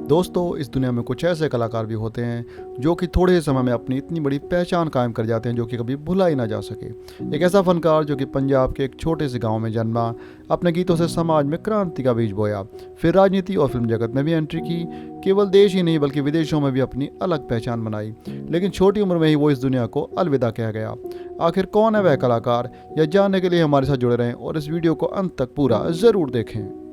दोस्तों, इस दुनिया में कुछ ऐसे कलाकार भी होते हैं जो कि थोड़े ही समय में अपनी इतनी बड़ी पहचान कायम कर जाते हैं जो कि कभी भुला ही ना जा सके। एक ऐसा फनकार जो कि पंजाब के एक छोटे से गांव में जन्मा, अपने गीतों से समाज में क्रांति का बीज बोया, फिर राजनीति और फिल्म जगत में भी एंट्री की। केवल देश ही नहीं बल्कि विदेशों में भी अपनी अलग पहचान बनाई, लेकिन छोटी उम्र में ही वो इस दुनिया को अलविदा कह गया। आखिर कौन है वह कलाकार, यह जानने के लिए हमारे साथ जुड़े रहें और इस वीडियो को अंत तक पूरा ज़रूर देखें।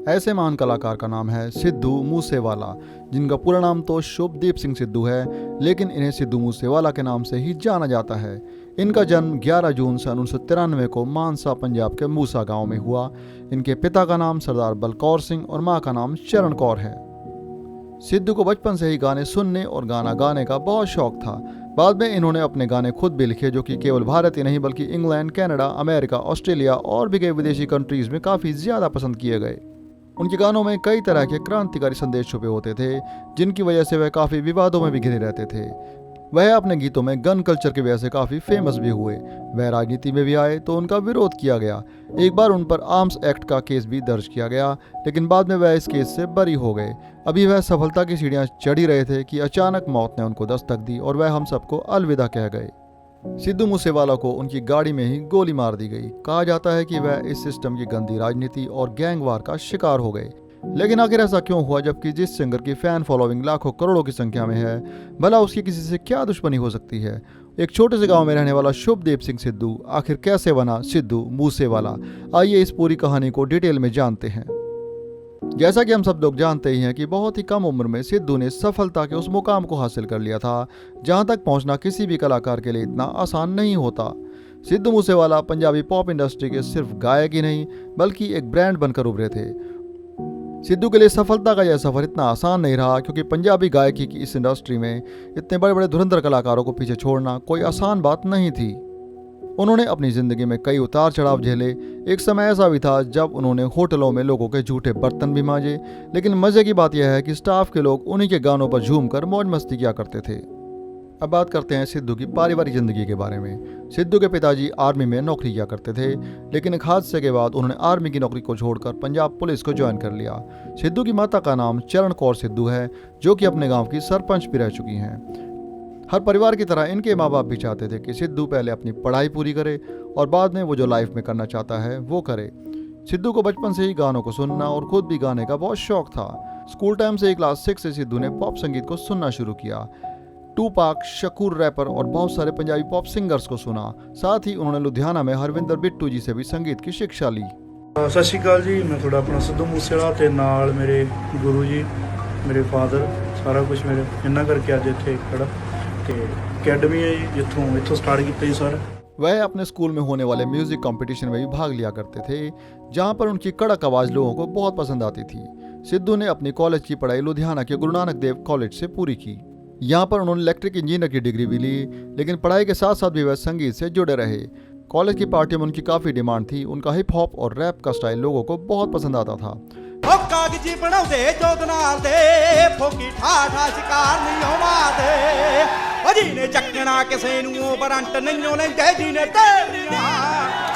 ऐसे महान कलाकार का नाम है सिद्धू मूसेवाला, जिनका पूरा नाम तो शुभदीप सिंह सिद्धू है, लेकिन इन्हें सिद्धू मूसेवाला के नाम से ही जाना जाता है। इनका जन्म 11 जून सन 1993 को मानसा पंजाब के मूसा गांव में हुआ। इनके पिता का नाम सरदार बलकौर सिंह और मां का नाम चरण कौर है। सिद्धू को बचपन से ही गाने सुनने और गाना गाने का बहुत शौक था। बाद में इन्होंने अपने गाने खुद भी लिखे, जो कि केवल भारत ही नहीं बल्कि इंग्लैंड, कनाडा, अमेरिका, ऑस्ट्रेलिया और भी कई विदेशी कंट्रीज में काफ़ी ज़्यादा पसंद किए गए। उनके गानों में कई तरह के क्रांतिकारी संदेश छुपे होते थे, जिनकी वजह से वह काफ़ी विवादों में भी घिरे रहते थे। वह अपने गीतों में गन कल्चर की वजह से काफ़ी फेमस भी हुए। वह राजनीति में भी आए तो उनका विरोध किया गया। एक बार उन पर आर्म्स एक्ट का केस भी दर्ज किया गया, लेकिन बाद में वह इस केस से बरी हो गए। अभी वह सफलता की सीढ़ियाँ चढ़ी रहे थे कि अचानक मौत ने उनको दस्तक दी और वह हम सबको अलविदा कह गए। सिद्धू मूसेवाला को उनकी गाड़ी में ही गोली मार दी गई। कहा जाता है कि वह इस सिस्टम की गंदी राजनीति और गैंगवार का शिकार हो गए। लेकिन आखिर ऐसा क्यों हुआ, जबकि जिस सिंगर की फैन फॉलोइंग लाखों करोड़ों की संख्या में है, भला उसकी किसी से क्या दुश्मनी हो सकती है। एक छोटे से गांव में रहने वाला शुभदीप सिंह सिद्धू आखिर कैसे बना सिद्धू मूसेवाला, आइए इस पूरी कहानी को डिटेल में जानते हैं। जैसा कि हम सब लोग जानते ही हैं कि बहुत ही कम उम्र में सिद्धू ने सफलता के उस मुकाम को हासिल कर लिया था जहां तक पहुंचना किसी भी कलाकार के लिए इतना आसान नहीं होता। सिद्धू मूसेवाला पंजाबी पॉप इंडस्ट्री के सिर्फ गायक ही नहीं बल्कि एक ब्रांड बनकर उभरे थे। सिद्धू के लिए सफलता का यह सफर इतना आसान नहीं रहा, क्योंकि पंजाबी गायकी की इस इंडस्ट्री में इतने बड़े बड़े धुरंधर कलाकारों को पीछे छोड़ना कोई आसान बात नहीं थी। उन्होंने अपनी ज़िंदगी में कई उतार चढ़ाव झेले। एक समय ऐसा भी था जब उन्होंने होटलों में लोगों के झूठे बर्तन भी मांजे, लेकिन मज़े की बात यह है कि स्टाफ के लोग उन्हीं के गानों पर झूमकर मौज मस्ती किया करते थे। अब बात करते हैं सिद्धू की पारिवारिक ज़िंदगी के बारे में। सिद्धू के पिताजी आर्मी में नौकरी किया करते थे, लेकिन एक हादसे के बाद उन्होंने आर्मी की नौकरी को छोड़कर पंजाब पुलिस को ज्वाइन कर लिया। सिद्धू की माता का नाम चरण कौर सिद्धू है, जो कि अपने गाँव की सरपंच भी रह चुकी हैं। हर परिवार की तरह इनके माँ बाप भी चाहते थे कि सिद्धू पहले अपनी पढ़ाई पूरी करे और बाद में वो जो लाइफ में करना चाहता है वो करे। सिद्धू को बचपन से ही गानों को सुनना और खुद भी गाने का बहुत शौक था। स्कूल टाइम से ही क्लास 6 से सिद्धू ने पॉप संगीत को सुनना शुरू किया। टूपाक, शकूर रैपर और बहुत सारे पंजाबी पॉप सिंगर्स को सुना। साथ ही उन्होंने लुधियाना में हरविंदर बिट्टू जी से भी संगीत की शिक्षा ली। सत श्री अकाल जी, मैं थोड़ा अपना सिद्धू मूसेवाला ते नाल मेरे गुरु जी, मेरे फादर, सारा कुछ मेरे इन्ना करके अज इत्थे खड़ा अकेडमी है जिथों इत्थों स्टार्ट किया सर। वह अपने स्कूल में होने वाले म्यूजिक कंपटीशन में भी भाग लिया करते थे, जहां पर उनकी कड़क आवाज़ लोगों को बहुत पसंद आती थी। सिद्धू ने अपनी कॉलेज की पढ़ाई लुधियाना के गुरु नानक देव कॉलेज से पूरी की। यहाँ पर उन्होंने इलेक्ट्रिक इंजीनियर की डिग्री भी ली, लेकिन पढ़ाई के साथ साथ भी वह संगीत से जुड़े रहे। कॉलेज की पार्टियों में उनकी काफ़ी डिमांड थी। उनका हिप हॉप और रैप का स्टाइल लोगों को बहुत पसंद आता था। कागजी बनाउंदे जोदनाल दे फोकी ठाठा शिकार नहीं मारदे जीने चकना किसे नूं बरंट नहीं लैंदे जीने तेरियां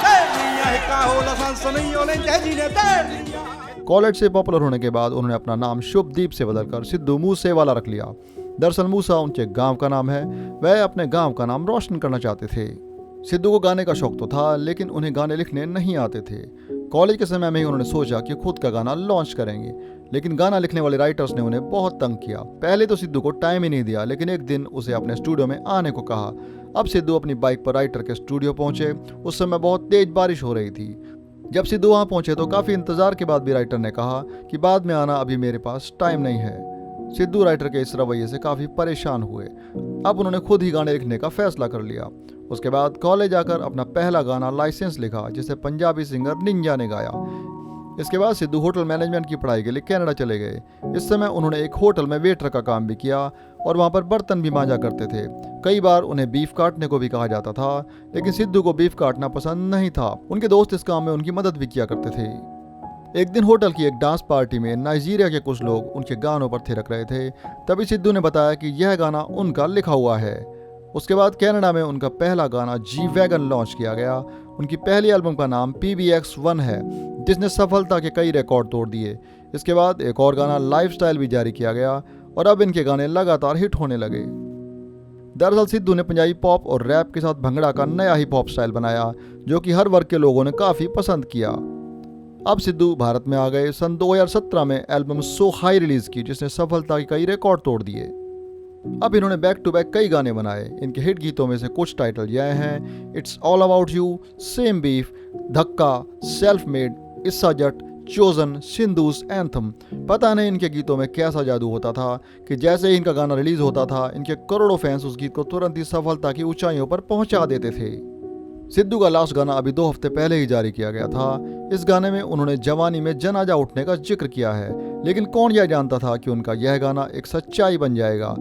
छेलियां काहो लाइसेंस नहीं लैंदे जीने तेरियां। कॉलेज से पॉपुलर होने के बाद उन्होंने अपना नाम शुभदीप से बदलकर सिद्धू मूसेवाला रख लिया। दरअसल मूसा उनके गांव का नाम है। वह अपने गांव का नाम रोशन करना चाहते थे। सिद्धू को गाने का शौक तो था, लेकिन उन्हें गाने लिखने नहीं आते थे। कॉलेज के समय में ही उन्होंने सोचा कि खुद का गाना लॉन्च करेंगे, लेकिन गाना लिखने वाले राइटर्स ने उन्हें बहुत तंग किया। पहले तो सिद्धू को टाइम ही नहीं दिया, लेकिन एक दिन उसे अपने स्टूडियो में आने को कहा। अब सिद्धू अपनी बाइक पर राइटर के स्टूडियो पहुंचे। उस समय बहुत तेज बारिश हो रही थी। जब सिद्धू वहां पहुंचे तो काफ़ी इंतजार के बाद भी राइटर ने कहा कि बाद में आना, अभी मेरे पास टाइम नहीं है। सिद्धू राइटर के इस रवैये से काफ़ी परेशान हुए। अब उन्होंने खुद ही गाने लिखने का फैसला कर लिया। उसके बाद कॉलेज आकर अपना पहला गाना लाइसेंस लिखा, जिसे पंजाबी सिंगर निंजा ने गाया। इसके बाद सिद्धू होटल मैनेजमेंट की पढ़ाई के लिए कनाडा चले गए। इस समय उन्होंने एक होटल में वेटर का काम भी किया और वहाँ पर बर्तन भी मांजा करते थे। कई बार उन्हें बीफ काटने को भी कहा जाता था, लेकिन सिद्धू को बीफ काटना पसंद नहीं था। उनके दोस्त इस काम में उनकी मदद भी किया करते थे। एक दिन होटल की एक डांस पार्टी में नाइजीरिया के कुछ लोग उनके गानों पर थिरक रहे थे। तभी सिद्धू ने बताया कि यह गाना उनका लिखा हुआ है। उसके बाद कनाडा में उनका पहला गाना जी वैगन लॉन्च किया गया। उनकी पहली एल्बम का नाम PBX1 है, जिसने सफलता के कई रिकॉर्ड तोड़ दिए। इसके बाद एक और गाना लाइफस्टाइल भी जारी किया गया और अब इनके गाने लगातार हिट होने लगे। दरअसल सिद्धू ने पंजाबी पॉप और रैप के साथ भंगड़ा का नया हिप हॉप स्टाइल बनाया जो कि हर वर्ग के लोगों ने काफ़ी पसंद किया। अब सिद्धू भारत में आ गए। सन 2017 में एल्बम सो हाई रिलीज की जिसने सफलता के कई रिकॉर्ड तोड़ दिए। अब इन्होंने बैक टू बैक कई गाने बनाए। इनके हिट गीतों में से कुछ टाइटल यह हैं it's all about you, same beef, धक्का, सेल्फ मेड, इस्सा जट, चोजन, सिंधुस, एंथम। पता नहीं इनके गीतों में कैसा जादू होता था कि जैसे ही इनका गाना रिलीज होता था इनके करोड़ों फैंस उस गीत को तुरंत ही सफलता की ऊंचाइयों पर पहुंचा देते थे। सिद्धू का लास्ट गाना अभी 2 हफ्ते पहले ही जारी किया गया था। इस गाने में उन्होंने जवानी में जनाजा उठने का जिक्र किया है, लेकिन कौन यह जानता था कि उनका यह गाना एक सच्चाई बन जाएगा।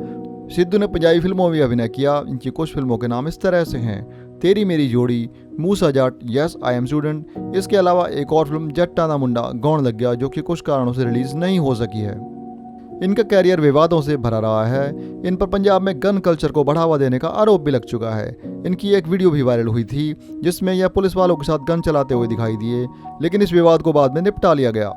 सिद्धू ने पंजाबी फिल्मों में भी अभिनय किया। इनकी कुछ फिल्मों के नाम इस तरह से हैं तेरी मेरी जोड़ी, Moosa Jatt, yes I am student. इसके अलावा एक और फिल्म जट्टा दा मुंडा गौण लग गया जो कि कुछ कारणों से रिलीज नहीं हो सकी है। इनका कैरियर विवादों से भरा रहा है। इन पर पंजाब में गन कल्चर को बढ़ावा देने का आरोप भी लग चुका है। इनकी एक वीडियो भी वायरल हुई थी जिसमें यह पुलिस वालों के साथ गन चलाते हुए दिखाई दिए, लेकिन इस विवाद को बाद में निपटा लिया गया।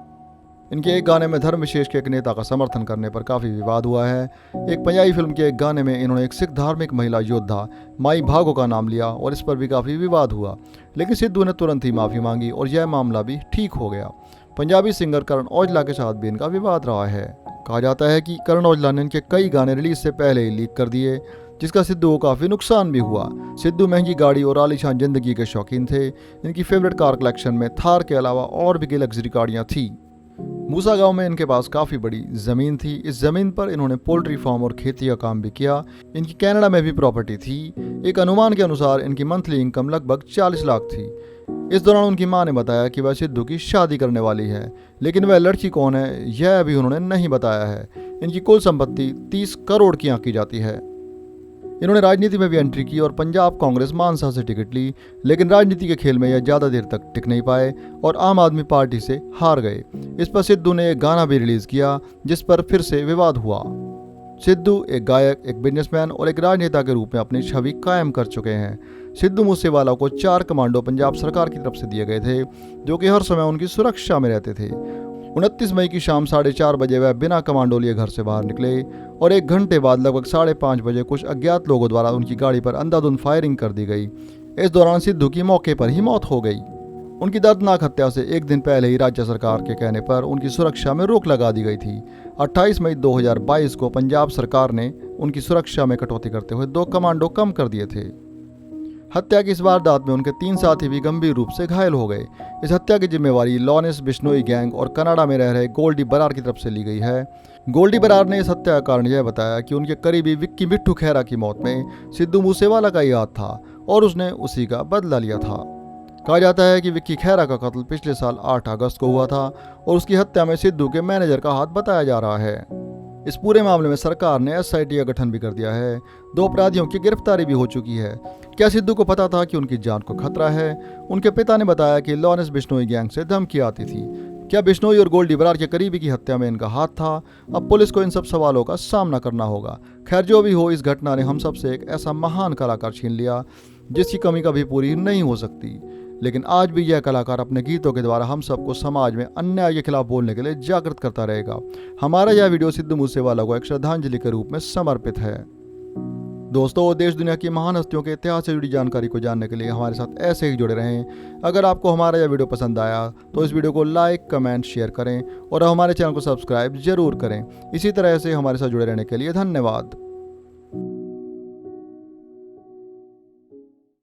इनके एक गाने में धर्म विशेष के एक नेता का समर्थन करने पर काफ़ी विवाद हुआ है। एक पंजाबी फिल्म के एक गाने में इन्होंने एक सिख धार्मिक महिला योद्धा माई भागो का नाम लिया और इस पर भी काफ़ी विवाद हुआ, लेकिन सिद्धू ने तुरंत ही माफ़ी मांगी और यह मामला भी ठीक हो गया। पंजाबी सिंगर करण औजला के साथ भी इनका विवाद रहा है। कहा जाता है कि करण औजला ने इनके कई गाने रिलीज से पहले ही लीक कर दिए, जिसका सिद्धू को काफ़ी नुकसान भी हुआ। सिद्धू महंगी गाड़ी और आलीशान जिंदगी के शौकीन थे। इनकी फेवरेट कार कलेक्शन में थार के अलावा और भी कई लग्जरी गाड़ियाँ थी। मूसा गांव में इनके पास काफ़ी बड़ी ज़मीन थी। इस ज़मीन पर इन्होंने पोल्ट्री फार्म और खेती का काम भी किया। इनकी कनाडा में भी प्रॉपर्टी थी। एक अनुमान के अनुसार इनकी मंथली इनकम लगभग 40 लाख थी। इस दौरान उनकी मां ने बताया कि वह सिद्धू की शादी करने वाली है, लेकिन वह लड़की कौन है यह अभी उन्होंने नहीं बताया है। इनकी कुल संपत्ति 30 करोड़ की आंकी जाती है। इन्होंने राजनीति में भी एंट्री की और पंजाब कांग्रेस मानसा से टिकट ली, लेकिन राजनीति के खेल में यह ज़्यादा देर तक टिक नहीं पाए और आम आदमी पार्टी से हार गए। इस पर सिद्धू ने एक गाना भी रिलीज़ किया जिस पर फिर से विवाद हुआ। सिद्धू एक गायक, एक बिजनेसमैन और एक राजनेता के रूप में अपनी छवि कायम कर चुके हैं। सिद्धू मूसेवाला को 4 कमांडो पंजाब सरकार की तरफ से दिए गए थे जो कि हर समय उनकी सुरक्षा में रहते थे। 29 मई की शाम 4:30 बजे वह बिना कमांडो लिए घर से बाहर निकले और 1 घंटे बाद लगभग 5:30 बजे कुछ अज्ञात लोगों द्वारा उनकी गाड़ी पर अंधाधुंध फायरिंग कर दी गई। इस दौरान सिद्धू की मौके पर ही मौत हो गई। उनकी दर्दनाक हत्या से 1 दिन पहले ही राज्य सरकार के कहने पर उनकी सुरक्षा में रोक लगा दी गई थी। 28 मई 2022 को पंजाब सरकार ने उनकी सुरक्षा में कटौती करते हुए 2 कमांडो कम कर दिए थे। हत्या की इस वारदात में उनके 3 साथी भी गंभीर रूप से घायल हो गए। इस हत्या की जिम्मेवारी लॉरेंस बिश्नोई गैंग और कनाडा में रह रहे गोल्डी बरार की तरफ से ली गई है। गोल्डी बरार ने इस हत्या का कारण यह बताया कि उनके करीबी विक्की मिट्ठू खैरा की मौत में सिद्धू मूसेवाला का ही हाथ था और उसने उसी का बदला लिया था। कहा जाता है कि विक्की खैरा का कत्ल पिछले साल 8 अगस्त को हुआ था और उसकी हत्या में सिद्धू के मैनेजर का हाथ बताया जा रहा है। इस पूरे मामले में सरकार ने SIT का गठन भी कर दिया है। 2 अपराधियों की गिरफ्तारी भी हो चुकी है। क्या सिद्धू को पता था कि उनकी जान को खतरा है? उनके पिता ने बताया कि लॉरेंस बिश्नोई गैंग से धमकी आती थी। क्या बिश्नोई और गोल्डी बरार के करीबी की हत्या में इनका हाथ था? अब पुलिस को इन सब सवालों का सामना करना होगा। खैर जो भी हो, इस घटना ने हम सबसे एक ऐसा महान कलाकार छीन लिया जिसकी कमी कभी पूरी नहीं हो सकती, लेकिन आज भी यह कलाकार अपने गीतों के द्वारा हम सबको समाज में अन्याय के खिलाफ बोलने के लिए जागृत करता रहेगा। हमारा यह वीडियो सिद्धू मूसेवाला को एक श्रद्धांजलि के रूप में समर्पित है। दोस्तों, देश दुनिया की महान हस्तियों के इतिहास से जुड़ी जानकारी को जानने के लिए हमारे साथ ऐसे ही जुड़े रहें। अगर आपको हमारा यह वीडियो पसंद आया तो इस वीडियो को लाइक, कमेंट, शेयर करें और हमारे चैनल को सब्सक्राइब जरूर करें। इसी तरह से हमारे साथ जुड़े रहने के लिए धन्यवाद।